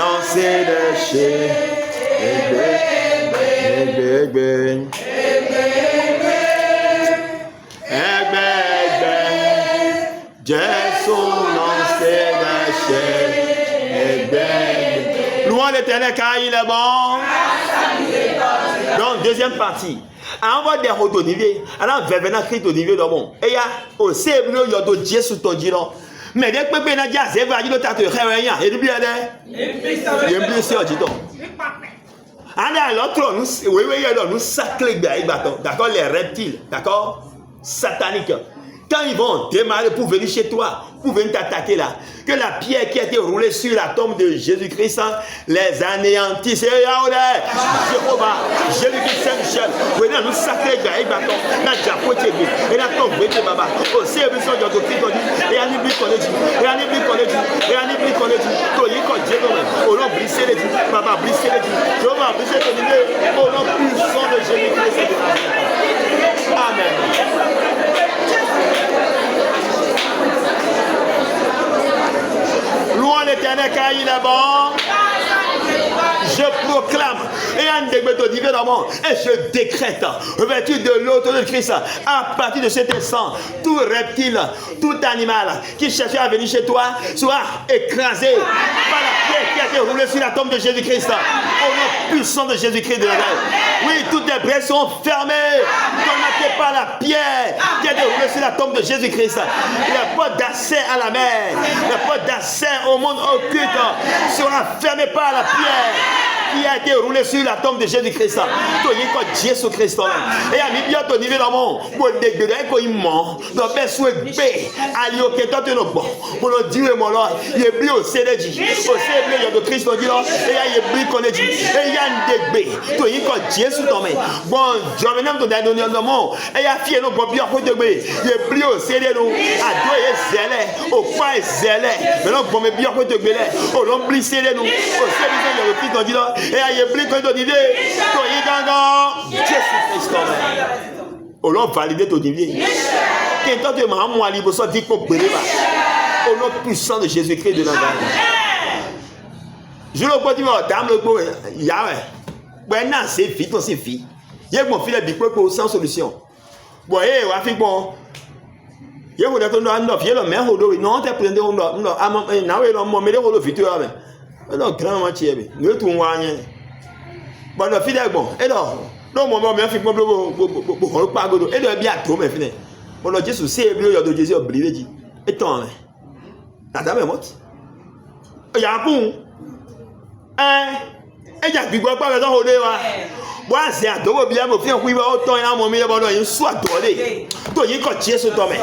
lancer des chiens. Jésus lancer des chiens. Louons l'Éternel car il est bon. Donc, deuxième partie. On va dire au niveau, alors venant Christ au niveau de bon. Et il y a aussi il y a de Dieu sous ton diron. Mais dès que tu as dit c'est vrai, tu as rien. Et tu bien il y a plus sur dit donc. Alors l'autre nous sacré d'accord les reptiles, d'accord sataniques. Quand ils vont démarrer pour venir chez toi, pour venir t'attaquer là, que la pierre qui a été roulée sur la tombe de Jésus-Christ les anéantisse. Jéhovah, Jésus-Christ Saint-Michel, venez nous sacrer et bâton, la diapote et la tombe de Baba. Au service de Christ, et à l'ibli qu'on dit, et à l'ibli qu'on dit, et à l'ibli qu'on dit, qu'on y qu'on dit, au nom brisé les dit, Baba brisé les dit, Jéhovah brisé les dit, au nom puissant de Jésus-Christ. Amen. Louons l'Éternel car il est bon. Je proclame et je décrète, revêtu de l'autorité de Christ, à partir de cet instant, tout reptile, tout animal qui cherchait à venir chez toi soit écrasé par la pierre qui a été roulée sur la tombe de Jésus-Christ. Au nom puissant de Jésus-Christ de Nazareth. Oui, toutes les brèches sont fermées, connectées par la pierre qui a été roulée sur la tombe de Jésus-Christ. Les portes d'accès à la mer, les portes d'accès au monde occulte sera fermée par la pierre qui a été roulé sur la tombe de Jésus-Christ. Jésus-Christ. Et à mi bien ton niveau dans mon pour dégueuler quand il ment. Donc ben souhait B alio que toi tu ne bon. Pour le dire mon Lord, il est blé au CDJ. Au CDJ il y a de Christ on dit là et il y a blé qu'on dit et il y a un dégbé. Toi il quand Jésus t'en met. Bon, je vais même te donner dans mon et il y a fier nos bon bien pour dégbé. Il est blé au CDJ nous à toi et zélé au pas zélé. Mais non bon mais bien pour dégbé là. Au non blé CDJ nous au CDJ il y a de Christ on dit là et il y a blé qu'on dit toi il Jésus-Christ. Au nom validé ton divin. Quand tu m'as moi libre, ça dit qu'on peut pas. Au nom puissant de Jésus-Christ de Nazareth. Je ne peux pas dire, dame le beau, Yahweh. Maintenant, c'est fille, toi c'est fille. Il y a mon fils qui est sans solution. Bon, et on a fait bon. Il y a mon attendant à neuf, il y a le même hodo. Non, tu as pris un hodo. Non, à mon mais le hodo futur. Non, grand mathieu. Nous tout moyen. Bon, le fils est bon. Et alors, non, mon mère fait mon blog pas godo. Et le bien tout, mais fini. Bon, le Jésus, c'est le de Jésus oublié. Et toi, la dame est morte. Il y a un bon. Et il y a du bois pas dans le moi, c'est à deux bien, mon frère, oui, autant il y a mon meilleur bonheur, il soit donné. Toi, il y a quand Jésus toi, mais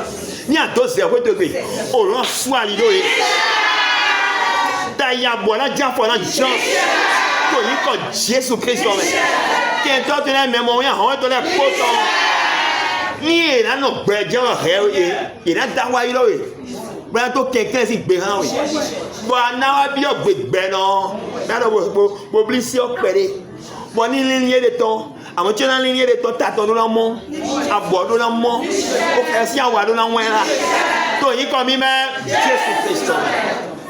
il y a deux zéro degrés. Au long, soit l'îlot. D'ailleurs, voilà, déjà, voilà, Jean. Toi, il y a quand Jésus-Christ toi, mais quand tu as même moyen, on te l'a potent. Ni là, non, ben, il a d'avoir il est. Bientôt quelqu'un s'y béran, oui. Bon, on a bien ben non. Bon, blessé au péré. Bon, ni ligne de ton. À mon tien, ligne de ton, t'as ton nom. À boire de l'amour. Au fait, si on va de l'amour là. Toi, il comme il met Jésus-Christ.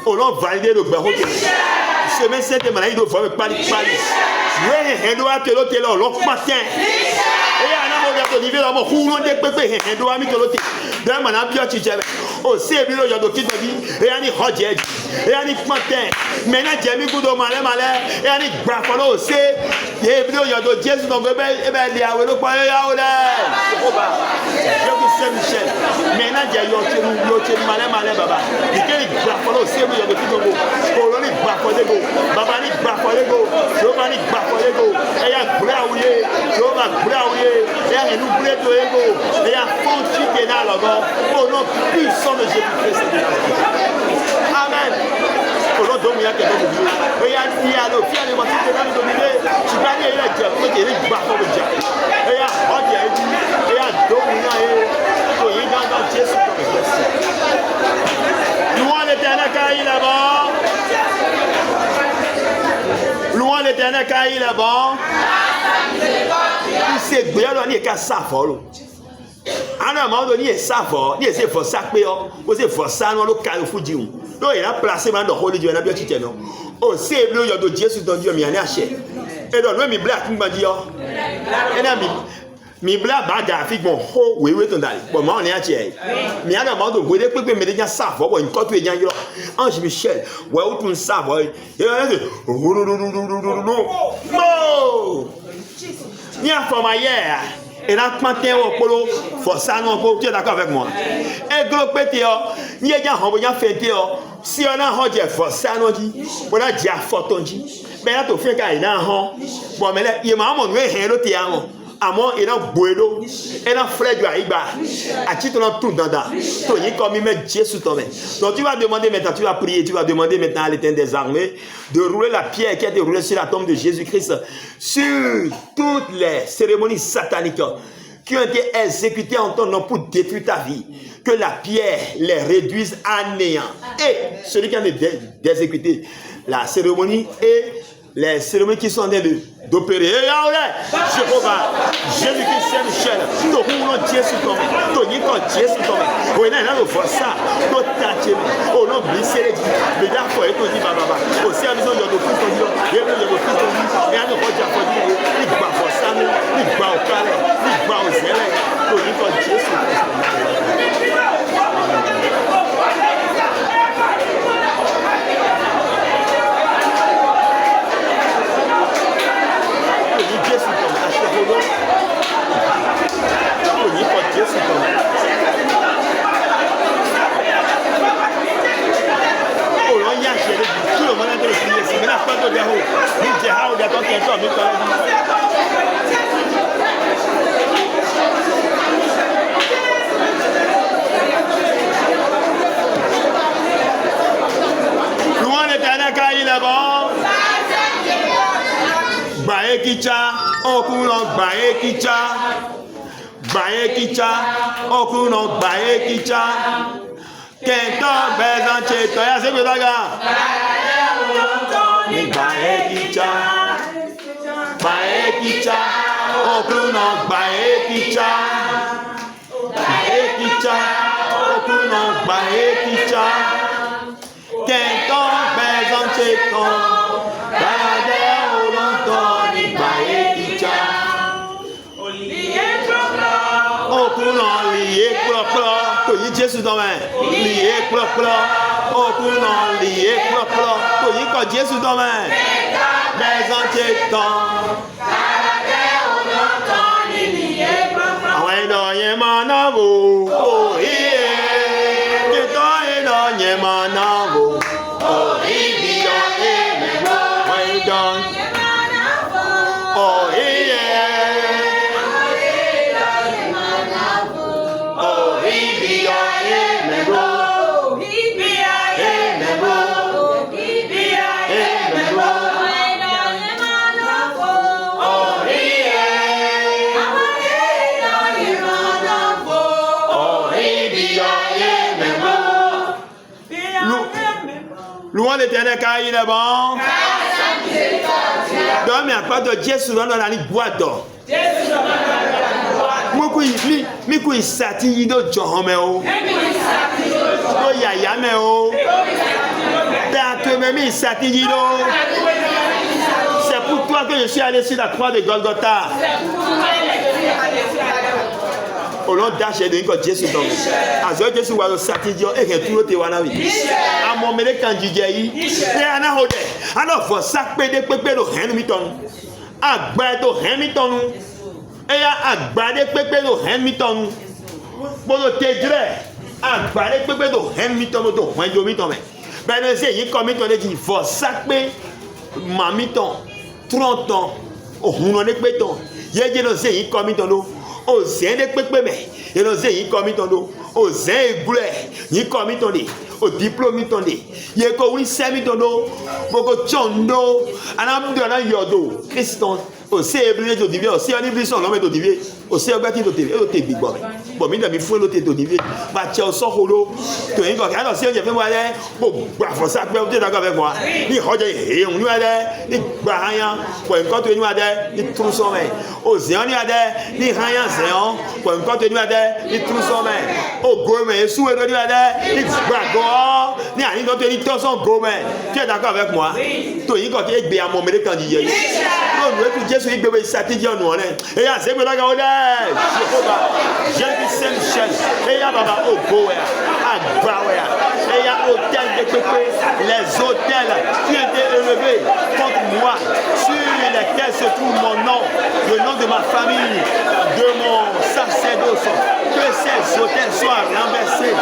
On l'a validé le béron. Semaine cette maladie de faire pas de palice. Oui, il doit te l'autre là, l'autre matin. Et on a regardé au niveau de mon rouleau de pépé, il doit mettre l'autre. D'un man a bien tiré. Au CBO, il y a d'autres qui te disent, et on y rodait, et on y matin. Maintenant, j'ai mis coup de malin, et on y brafalo aussi. Et il y a d'autres Jésus dans le bel, et bien, il y a le point, il y a le Saint-Michel. Maintenant, j'ai eu malin, baba. Il y a des brafalo aussi, il y a d'autres qui te disent, oh, on y brafalo, baba, on y brafalo, je vais y brafalo, et il y a brauillé, je vais brauillé, et il y a une oubliée de ego, et il y a fond qui est là, là-bas, au nom puissant de Jésus-Christ. Amen. Au nom de Dieu, il y a quelqu'un de Dieu. Il y a le fier de votre qui est dominé. Tu vas aller là, tu vas aller là, tu vas aller là. Et il y a Dieu, et il y a Domina, et il y a dans Jésus comme Christ. Louons l'Éternel car il est bon. Louons l'Éternel car il est bon. Il s'est bien donné qu'à ça, follow. À un moment donné, il savent, il essaie de faire ça, il essaie de faire ça, non, le calme foutu. Donc, il a placé dans le rôle du Dieu, il a non. Oh, c'est le Dieu de Dieu sur ton Dieu, mais il y a un acheté. Et donc, même il blague, il m'a dit, et là, mi bla baga fi bon ho wewe to dali bon ma on est atie mi ana ma do wele pepe me de sa fo bon nko to ejan yo Ange Michel we o tun sa fo e no ni a forma hier et là planter au polo força non po tu es d'accord avec moi e glo pété o ni ejan ho bo jan fete o si on a ho je força non di bona dia foto di be la to fe ka ina ho bon me le ye ma mo we he lo ti awon Amon et dans Boedo, et dans Frère du Haïba, à qui tu tout dada, tu es comme il met Dieu sous ton main. Donc tu vas demander maintenant, tu vas prier, tu vas demander maintenant à l'Éternel des armées de rouler la pierre qui a été roulée sur la tombe de Jésus-Christ, sur toutes les cérémonies sataniques qui ont été exécutées en ton nom pour détruire ta vie. Que la pierre les réduise à néant. Et celui qui a exécuté la cérémonie et les cérémonies qui sont en train d'opérer. Et Jéhovah, Jésus-Christ, Saint-Michel, tu roules Dieu sur ton main, tu n'y comptes Dieu sur ton main. Oui, il y a ça, tu t'attires, au nom de l'Israël, le gars, il faut être dit, baba, au service de notre fils, il y a le fils de lui, et à notre diaphonie, il va pour ça, il va au calais, il va au zèle, tu n'y comptes Dieu sur ton main. Louange l'Éternel car il est bon. Baye kicha, okuno baye kicha. Baye kicha, okuno baye kicha. Kento bezan cheto ya se bedaga. Baye kicha. Baye kicha, okuno baye kicha. Baye kicha, okuno baye kicha. Kento bezan cheto. Baye olonto ni baye kicha. Okuno liye kloklo. To yi Jésus dans main. Liye kloklo. Okuno liye kloklo. To yi ko Jésus dans main. Bezan cheto. Awendo yemanavo. Oh yeah. Cheto eno yemanavo. Oh ibio emego. Awendo. Oh yeah. Oh ibio emego. Louange l'Éternel car il est bon. Donc, mais à part de Dieu souvent dans la ligne boîte. Miku isati yido johomeo. Do yayameo. T'as même isati yido. C'est pour toi que je suis allé sur la croix de Golgotha. Au nom d'Aché de Nico Jésus donc. Azo Jésus wa sati dio e ke tulo te wana wi. Amo mele kanjije yi. E ana hode. Ana fo sakpe de pepe do hen mi ton. Agba do hen mi ton. E ya agba de pepe do hen mi ton. Bodo te dre. Agba de pepe do hen mi ton do wen jo mi ton me. Ben se yi komi ton de di fo sakpe mami ton 30 ans. O huno de pe ton. Ye je no se yi komi ton do. O zé de pepe me, et nos zé y commis ton dos, o zé bleu, y commis ton dos, o diplôme ton dos, y a quoi oui semi ton dos, beaucoup chondo, anam de la yodo, Christon, o zé bleu de divin, o zé en iblis on l'homme de divin, o zé bâti de divin, o zé big boy. bon, mais il faut l'autre d'olivier. Bah, tu as sort holo. Tu es encore. Alors, si on y a fait moi, bon, bah, faut ça, vous êtes d'accord avec moi. Il regarde, et on lui a dit, il bah rien. Pour une fois, tu nous as dit, il trouve son main. Aux zéons, il a dit, il rien, zéon. Pour une fois, tu nous as dit, il trouve son main. Au gourmet, il souhaite, il a dit, il bah, go. Il a dit, il trouve son gourmet. Tu es d'accord avec moi? Tu es encore, il est à mon mérite candidat. Non, Jésus, il est satisfait en nous. Et à ce moment-là, Jésus Saint-Michel, et il y a Baba Ogoé, à Baoué, et il y a hôtel de Pépé, les hôtels qui étaient élevés contre moi, sur lesquels se trouve mon nom, le nom de ma famille, de mon sacerdoce, que ces hôtels soient renversés,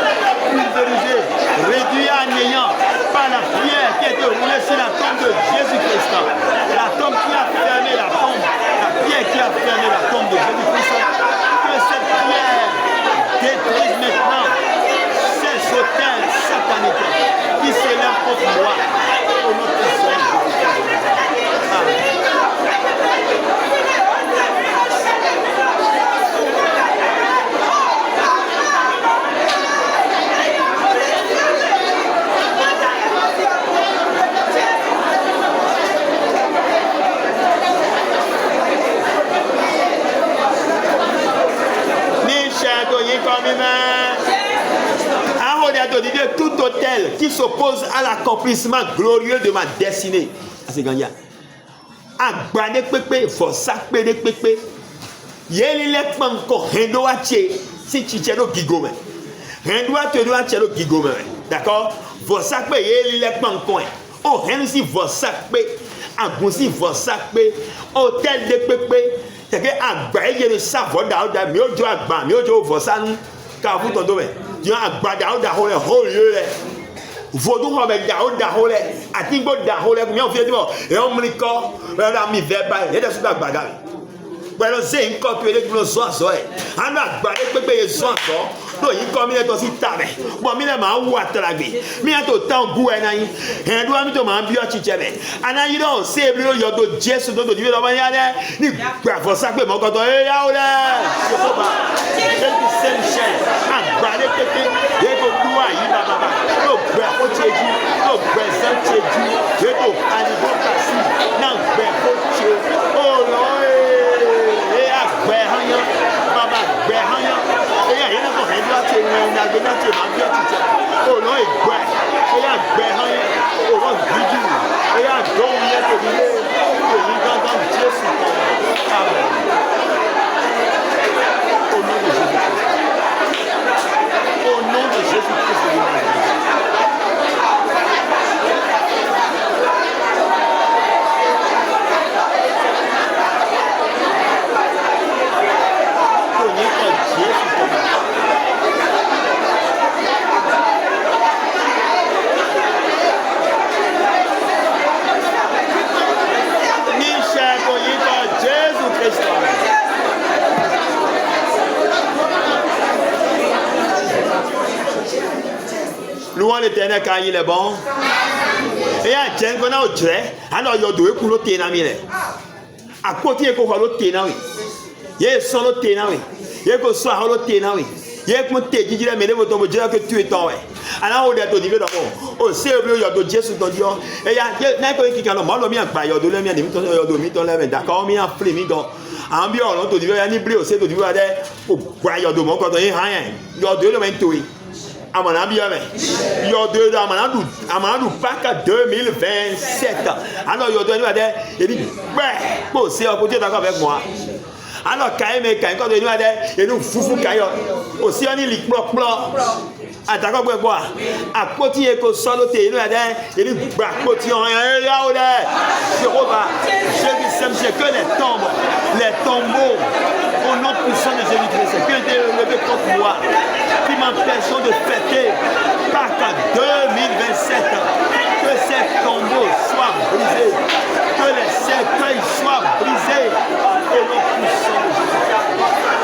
pulvérisés, réduits à néant par la pierre qui était roulée sur la tombe de Jésus-Christ. La tombe qui a fermé la tombe, la pierre qui a fermé la tombe de Jésus-Christ. Que cette pierre détruise maintenant ces hôtels sataniques qui s'élèvent contre moi au nom de Jésus. Amen. Tout hôtel qui s'oppose à l'accomplissement glorieux de ma destinée. C'est gagné. Agbane pepe, força pede pepe. Yeli le panko hendo ache si chichero gigome. Hendo ache do achero gigome. D'accord? Força pe yeli le panko. Oh hendo si força pe. Agunsi força pe. Hôtel de pepe. C'est que agba yeli savo da mi ojo agba mi ojo força nu. Ka fu ton do me. Dieu agbada da hole hole vodou ho be da hole atingbo da hole mi o fi di mo e o mri ko la mi verba e de su agbada pẹ̀lú ṣe nǹkan tó ilé ìgbìmọ̀ sọ àṣọ ẹ̀ àná àgbáyé pépé yẹn sọ àṣọ lóyìn kọ́ mi lẹ́tọ̀ sí tàbẹ̀ bọ̀ mi lẹ́ máa wú àtàràgbé mi lẹ́tọ̀ tán gú ẹ̀ náà yín ẹ̀ẹ́dú wa mi tó máa ń bí ọtí jẹ bẹ̀ anáyí náà ṣé ebi ló yọ tó jésù tó tòjú lọ́wọ́ yá lẹ́ ní gbàgbọ́ sápè mọ́kọ́tọ̀ ẹ̀ yá ó lẹ́ ṣòkòbá ẹ̀ẹ́dú sẹ́ńṣẹ́ àgbáyé pépé yẹ kó dú àyí bàbàbà yóò gbẹ kó tsejú yóò gbẹ sẹ́ tsejú yóò tó àdìgbò kàsí náà gbẹ kó tse ó lọ́ baba gbẹ hanya eya yẹn náà kọ ẹni wá ti wọn ẹni agbẹ náà ti máa bí ọtí jẹ ònà ìgbẹ eya gbẹ hanya ònà gidi eya dọ́wọ́ yẹn tóbi lé èyí gángan jésù kan ààbò au nom de Jésus-Christ de Nazareth. Louons l'Éternel car il est bon. Et à Djengo na o dre, alors yo do eku lo tena mi le. Akoti e ko lo tena wi. Ye so lo tena wi. Ye ko so lo tena wi. Ye ko te jijire me le mo to mo jira que tu es ton we. Ana o de to di be do mo. O se o yo do Jésus to di o. E ya na ko ki kan lo mo lo mi agba yo do le mi mi to yo do mi to le me d'accord mi an fle mi do. An bi o lo to di be ya ni bre o se to di be de o gba yo do mo ko to yin han yan. Yo do le me to yi. Amana biame yodo amanadu paka 2027 alors yodo ni ade ebi gbe po se o ko je d'accord avec moi alors kaime kai ko ni ade enu fufu kayo o si oni li plo atako gbe bo apoti e ko solo te ni ade enu gba apoti on ya o de Jéhovah Jésus sait que les tombeaux au nom puissant de Jésus-Christ qui ont été élevés contre moi qui m'empêchent de fêter Pâques 2027 que ces tombeaux soient brisés que les cercueils soient brisés au nom puissant de Jésus-Christ.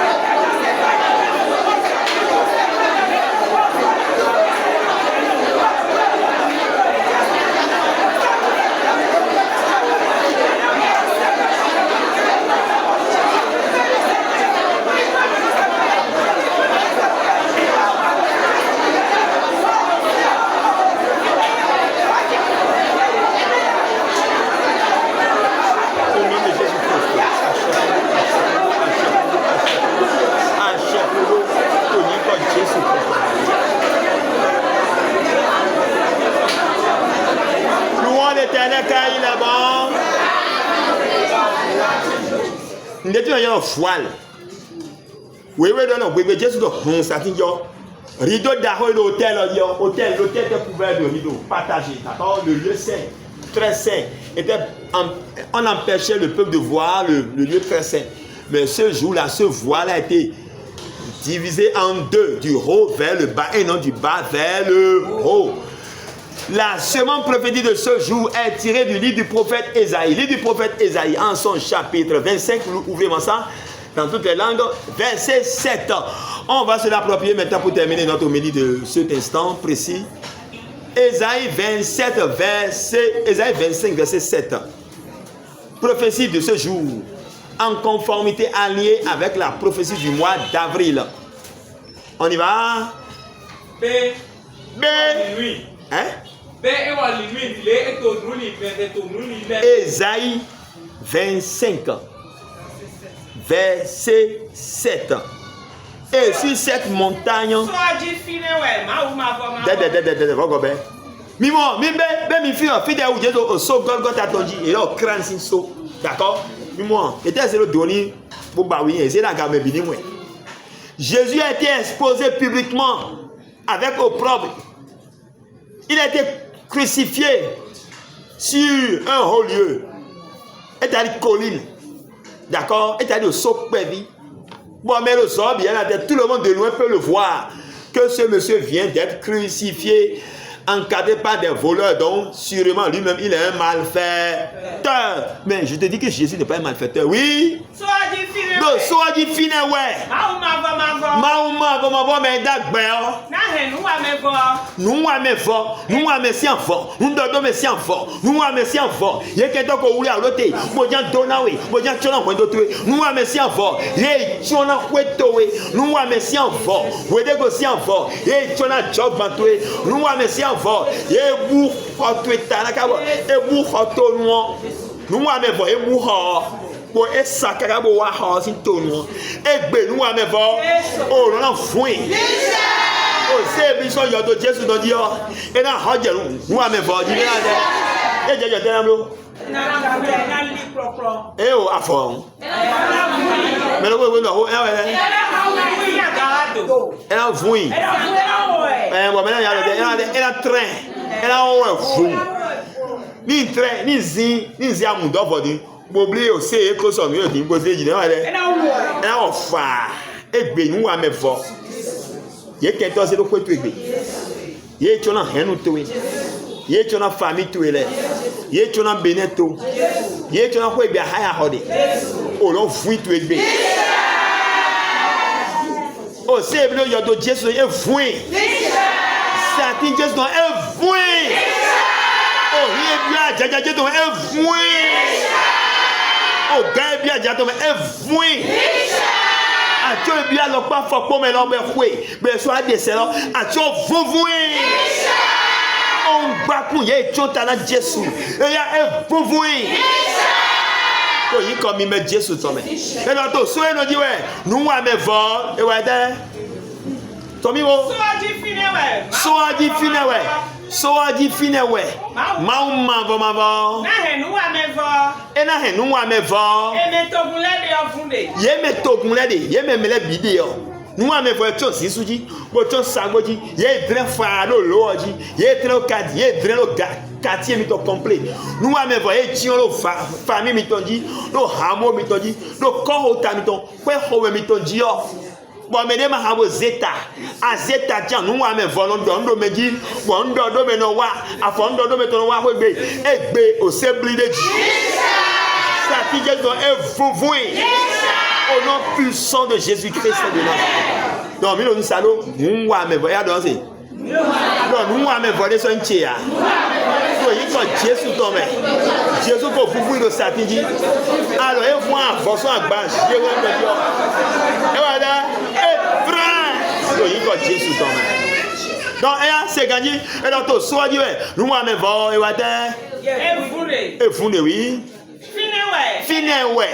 Ndeti on yon voile. Oui, non, oui, Jésus de ça dit rideau d'arrêt l'hôtel, l'hôtel était couvert de rideaux, partagé. D'accord, le lieu saint, très saint, on empêchait le peuple de voir le lieu très saint. Mais ce jour-là, ce voile a été divisé en deux, du haut vers le bas et non du bas vers le haut. La semence prophétique de ce jour est tirée du livre du prophète Ésaïe. Le livre du prophète Ésaïe, en son chapitre 25, ouvrez-moi ça, dans toutes les langues, verset 7. On va se l'approprier maintenant pour terminer notre homélie de cet instant précis. Ésaïe 27, Ésaïe 25, verset 7. Prophétie de ce jour, en conformité alliée avec la prophétie du mois d'avril. On y va? B. Hein? Ésaïe 25, verset 7. Et sur cette montagne, Jésus a été exposé publiquement avec opprobre. Il a été crucifié sur un haut lieu. C'est-à-dire colline. D'accord? C'est-à-dire au Sokpevi. Bon, mais le sort, bien, tout le monde de loin peut le voir. Que ce monsieur vient d'être crucifié, encadré par des voleurs, donc sûrement lui-même il est un malfaiteur. Mais je te dis que Jésus n'est pas un malfaiteur, oui. Non, soit dit fine, ouais. Maouma, mais d'accord. Nous avons fort, nous avons si fort, nous avons si fort, nous avons si fort. Il y a quelqu'un qui a voulu arrêter, Mojan Donawe, Mojan Chona, nous avons si fort, Yé Chona Wetowe, nous avons si fort, Wedego si fort, Yé Chona Job Bantoué, nous avons si fort, Yé Bou Hotwe Tanakabo, et Bou Hotono, nous avons fort, et Bou Hot. Pour et ça car bo wa ha sin to no e gbe nu wa me vo o ro na fun o se bi so yo do Jesu do di o e na ho je nu wa me vo di na de e je na lo e o afo me lo go no o e na fun bo me na ya de e na train e na o fun ni train ni zi amudo body Bobli o se e ko so mi o tin bo se ji na le e o fa egbe nu wa mefo ye ke to se lo ko tu egbe ye chona henu to we ye chona family to ele ye chona beneto ye chona ko egbe ha ya hode o lo fu tu egbe o se bi lo yo do Jesu e fu sa ti Jesu don e fu o ye bi ajaja je don e fu o gars bien diato mais evoué a tu bien lo pa fo po me lo be foué be so a de se lo a tu voué on ba ku ye chota na Jésus e ya evoué ko yi ko mi me Jésus to me e lo to so e no di we nu wa me vo e wa de to mi wo so a di fine we so a di fine we ma vo na henu wa me vo e na henu wa me vo e me togunle de ofunde ye me togunle de ye me mele bide yo nu wa me vo cho sisuji bo cho sagoji ye dre fa lo oji ye dre o kadi ye dre lo quartier mi to complet nu wa me vo e ti lo famille mi to ji lo hamo mi to ji lo ko o ta mi to pe ho we mi to ji yo bon me de ma habo zeta a zeta jan nu wa me vo ndo meji bon ndo me no wa afo ndo me to no wa ho egbe o se blide Jesus ça qui Jésus est voué au nom puissant de Jésus-Christ de Nazareth donc mi lo nsalo nu wa me vo ya do se non nu wa me vo de so nche ya so yi ko Jésus to me Jésus ko fufu lo satiji alors e fun avoso agba je we me dio e wa da so yi ko Jésus to me donc e se gagné e do to so di we nu wa me vo e wa da e fune oui fine we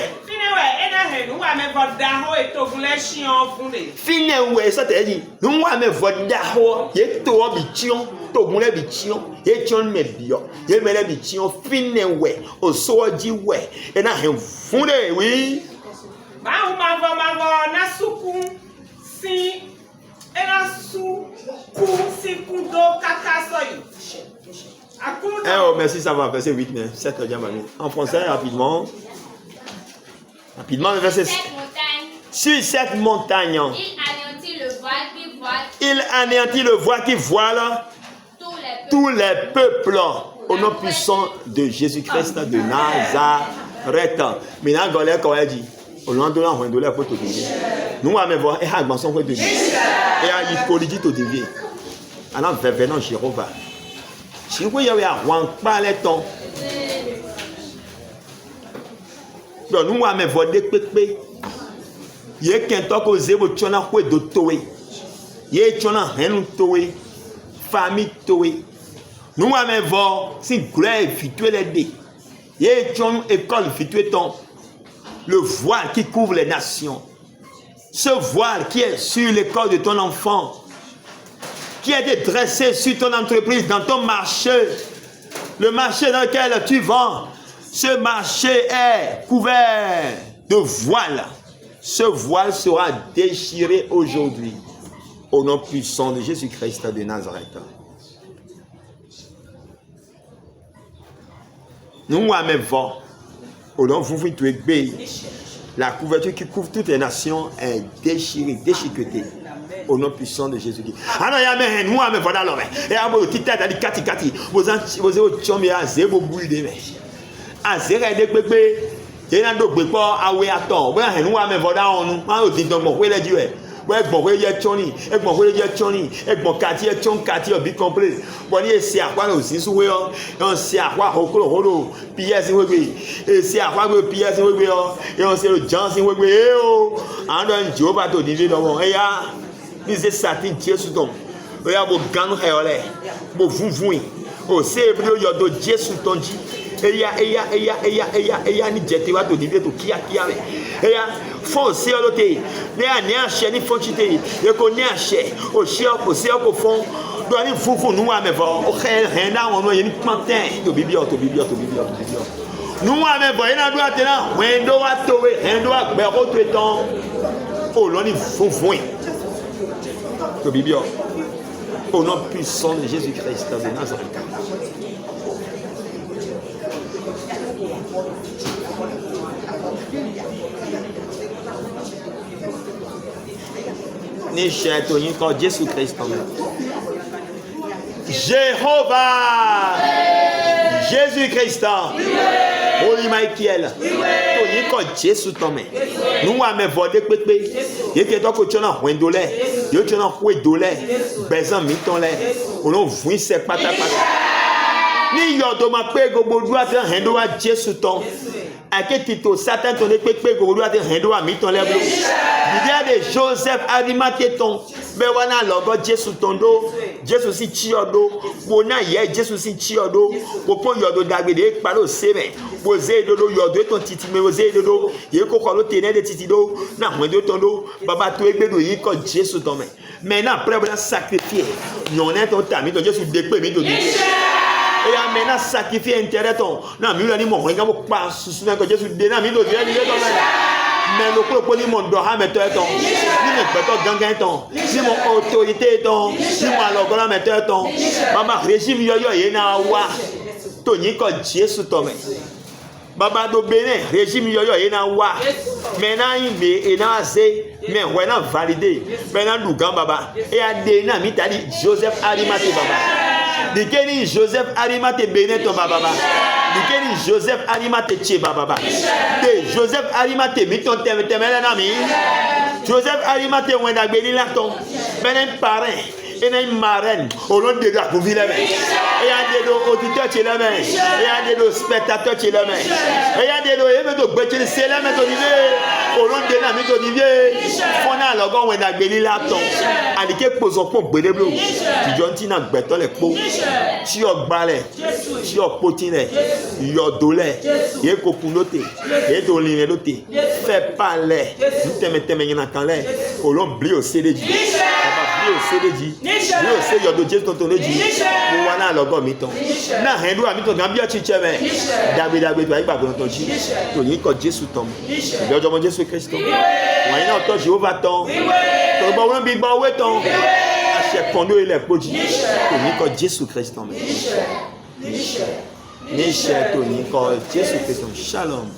ena he nu wa me vo da ho e togunle shion fune fine we so te di nu wa me vo da ho ye to o bi chion togunle bi chion ye chion me bio ye mele bi chion fine we o so ji we ena he fune oui Oh, merci, ça va, verset 8, 7, en français, rapidement. Rapidement, le verset 7. Sur cette montagne, il anéantit le voile qui voile tous les peuples au nom puissant de Jésus-Christ de Nazareth. Maintenant, Golé, comme elle dit, au nom de l'enfant de la photo de Dieu. Nous, on va voir, et à son point de vue. Et à l'hypolitique de Dieu. Alors, venons, Jéhovah. Si vous avez un pas les temps, donc nous, on va voir des pépés. Il y a quelqu'un qui a osé vous tuer dans le dos de toi. Il y a quelqu'un qui a osé famille toé. Nous avons voir si gloire fitué les dés. Il y a une école fitué ton. Le voile qui couvre les nations. Ce voile qui est sur l'école de ton enfant. Qui a été dressé sur ton entreprise, dans ton marché. Le marché dans lequel tu vends. Ce marché est couvert de voile. Ce voile sera déchiré aujourd'hui. Au nom puissant de Jésus-Christ de Nazareth. Nous avons au nom vous la couverture qui couvre toutes les nations est déchirée, déchiquetée. Au nom puissant de Jésus-Christ. Alors, il y a nous avons voilà l'homme. Et à vous qui tête à kati kati. Vous avez chomé à zéro bouille de mer. À zéro de bébé. Il y a d'autres bébés à oué à temps. Nous avons voilà on nous. On dit donc bon, les dieux. Ouais, bon, il y a Tchoni, et bon, il y a Tchoni, et bon, quartier, bien complet. Bon, il y a c'est à quoi aussi, on sait à quoi, Rolo, Pierre, et c'est à quoi que Pierre, et on sait le Johnson, et oh, on donne Dieu, pas tout dire, non, et ya, c'est Satan, Dieu sous ton, et ya, vos gants, vos vous, oh, c'est vrai, il y a d'autres Dieu sous ton dit. Eya ni jete wa to di to kia eya fon se o te ne a che ni fon chite e ko ni a che o che o se o ko fon do ni fufu nu wa me vo o he na won no ye ni plantain to bibio nu wa me vo ina do atena wen do wa to we hen do wa gbe ko to etan o lo ni fufu to bibio au nom puissant de Jésus-Christ de Nazareth. Ni chetoni quand Jésus-Christ en Jéhovah, Jésus-Christ, Holy Michael, Tony quand Jésus tombe. Nous avons volé pépé. Il y a toi que tu as un dollar, il y a tu as un dollar, besoin de ton lait. On a vu ces patates. Ni yodo ma pe gobo doit te hendo a Jésus ton. A que tito Satan ton pe gobo doit te hendo a mi ton leblo. Il y a des Joseph Arimathée ton. Mais wana logo Jésus ton do. Jésus si chiodo. Bona ye Jésus si chiodo. Popo yodo dagbe palo sebe. Boze dodo yodo ton titi me boze dodo. Ye ko ko lo tene de titi do. Na hendo ton do. Baba to egbe do yi ko Jésus ton mais. Maintenant après on sacrifier. Non est ton tami ton Jésus dépe mi do. Et maintenant sacrifier intérêt ton na mi ni mo nga mo pa susu na ko Jésus de na mi do dire ni ton mais le ko ni mo do ha meto ton ni me peto gangan ton ni mo autorité ton ni mo alogola meto ton mama régime yoyo ye na wa to ni ko Jésus to me baba do bene régime yoyo ye na wa maintenant il na assez mais on a validé maintenant du grand baba et a de na mi tali Joseph Arimathée baba. Dikeni Joseph Arimathée Beneton baba. Dikeni Joseph Arimathée Tché baba. De Joseph Arimathée miton temele nami. Joseph Arimathée wenda beni laton. Benen parrain. Et une marraine au nom de la ville. Et il y a des auditeurs qui l'aiment. Et il y a des spectateurs qui l'aiment. Et il y a des gens qui l'aiment. Au nom de la mise Olivier, on a le gars où on a béni la tombe. Aliké posons pour béni bleu. Tu donnes na béton les pots. Tu as balai. Tu as potiné. Tu as dolé. Tu as copunoté. Tu as dolé l'auté. Fais pas l'air. Nous t'aimons y'en a quand l'air. Au long bleu au CDJ. yóò ṣe léjì yóò ṣe yọ̀dọ̀ jésù tó tó léjì mo wà náà lọ́gọ́ mi tán náà hẹ́n ló wà mí tán gan bí ọtí jẹ́ mẹ́ dàgbédàgbé tó ayé gbàgbọ́ tó jí tó yín kọ jésù tán ìbí ọjọ́ mọ jésù kristo wọ̀nyí náà tọ́ jehova tán tó gbọ́ wọn bí gbọ́ owó tán àṣẹ kan lórí ilẹ̀ pọ́jì tó yín kọ jésù kristo mẹ́ níṣẹ́ tó yín kọ jésù kristo shalom.